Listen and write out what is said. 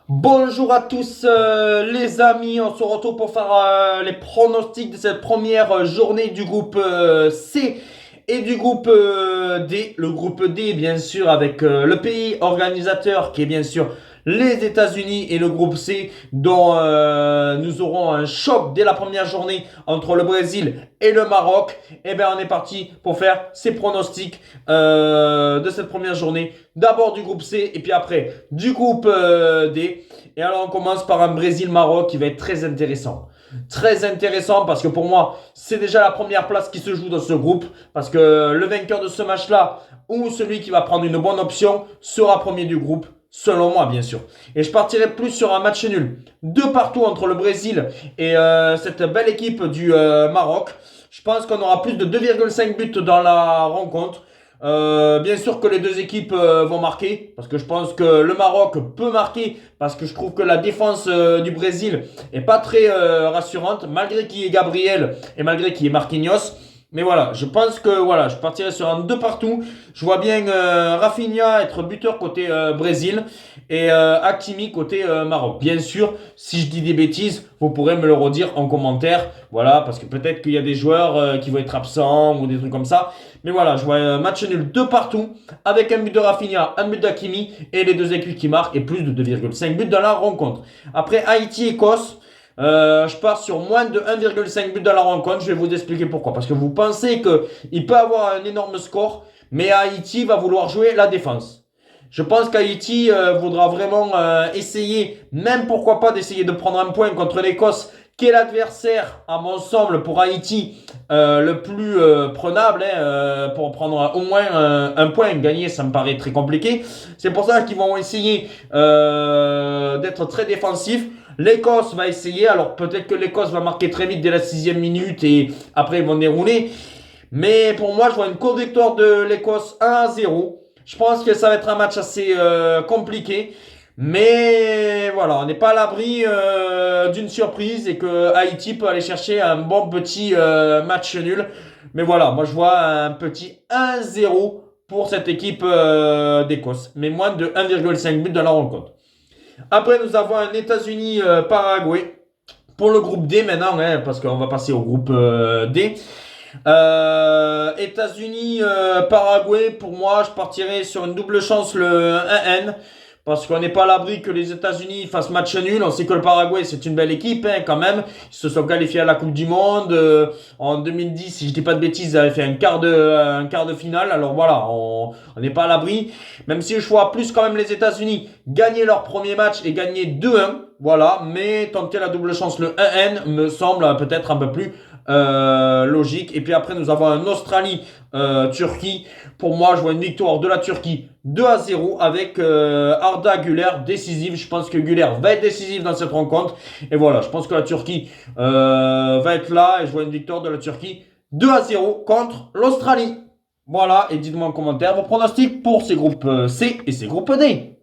Bonjour à tous les amis, on se retrouve pour faire les pronostics de cette première journée du groupe C et du groupe D. Le groupe D bien sûr avec le pays organisateur qui est bien sûr les États-Unis et le groupe C dont nous aurons un choc dès la première journée entre le Brésil et le Maroc. Et bien on est parti pour faire ces pronostics de cette première journée. D'abord du groupe C et puis après du groupe D. Et alors on commence par un Brésil-Maroc qui va être très intéressant. Très intéressant parce que pour moi, c'est déjà la première place qui se joue dans ce groupe. Parce que le vainqueur de ce match-là, ou celui qui va prendre une bonne option, sera premier du groupe. Selon moi, bien sûr. Et je partirai plus sur un match nul. Deux partout entre le Brésil et cette belle équipe du Maroc. Je pense qu'on aura plus de 2,5 buts dans la rencontre. Bien sûr que les deux équipes vont marquer, parce que je pense que le Maroc peut marquer, parce que je trouve que la défense du Brésil est pas très rassurante, malgré qu'il y ait Gabriel et malgré qu'il y ait Marquinhos. Mais voilà, je pense que voilà, je partirai sur un 2 partout. Je vois bien Rafinha être buteur côté Brésil et Hakimi côté Maroc. Bien sûr, si je dis des bêtises, vous pourrez me le redire en commentaire. Voilà, parce que peut-être qu'il y a des joueurs qui vont être absents ou des trucs comme ça. Mais voilà, je vois un match nul de partout avec un but de Rafinha, un but d'Hakimi et les deux équipes qui marquent et plus de 2,5 buts dans la rencontre. Après Haïti-Écosse, je pars sur moins de 1,5 but dans la rencontre. Je vais vous expliquer pourquoi. Parce que vous pensez qu'il peut avoir un énorme score, mais Haïti va vouloir jouer la défense. Je pense qu'Haïti voudra vraiment essayer, même pourquoi pas d'essayer de prendre un point contre l'Écosse, qui est l'adversaire, à mon semble, pour Haïti, le plus prenable, pour prendre au moins un point. Gagner, ça me paraît très compliqué. C'est pour ça qu'ils vont essayer d'être très défensifs. L'Écosse va essayer, alors peut-être que l'Écosse va marquer très vite dès la 6e minute et après ils vont dérouler. Mais pour moi, je vois une courte victoire de l'Écosse 1-0. Je pense que ça va être un match assez compliqué. Mais voilà, on n'est pas à l'abri d'une surprise et que Haïti peut aller chercher un bon petit match nul. Mais voilà, moi je vois un petit 1-0 pour cette équipe d'Écosse. Mais moins de 1,5 but dans la rencontre. Après, nous avons un États-Unis-Paraguay pour le groupe D maintenant, parce qu'on va passer au groupe D. États-Unis-Paraguay, pour moi, je partirais sur une double chance le 1N. Parce qu'on n'est pas à l'abri que les États-Unis fassent match nul. On sait que le Paraguay, c'est une belle équipe quand même. Ils se sont qualifiés à la Coupe du Monde. En 2010, si je dis pas de bêtises, ils avaient fait un quart de finale. Alors voilà, on n'est pas à l'abri. Même si je vois plus quand même les États-Unis gagner leur premier match et gagner 2-1. Voilà, mais tenter la double chance le 1N me semble peut-être un peu plus logique. Et puis après, nous avons un Australie-Turquie. Pour moi, je vois une victoire de la Turquie 2-0 avec Arda Güler décisive. Je pense que Güler va être décisif dans cette rencontre. Et voilà, je pense que la Turquie va être là. Et je vois une victoire de la Turquie 2-0 contre l'Australie. Voilà, et dites-moi en commentaire vos pronostics pour ces groupes C et ces groupes D.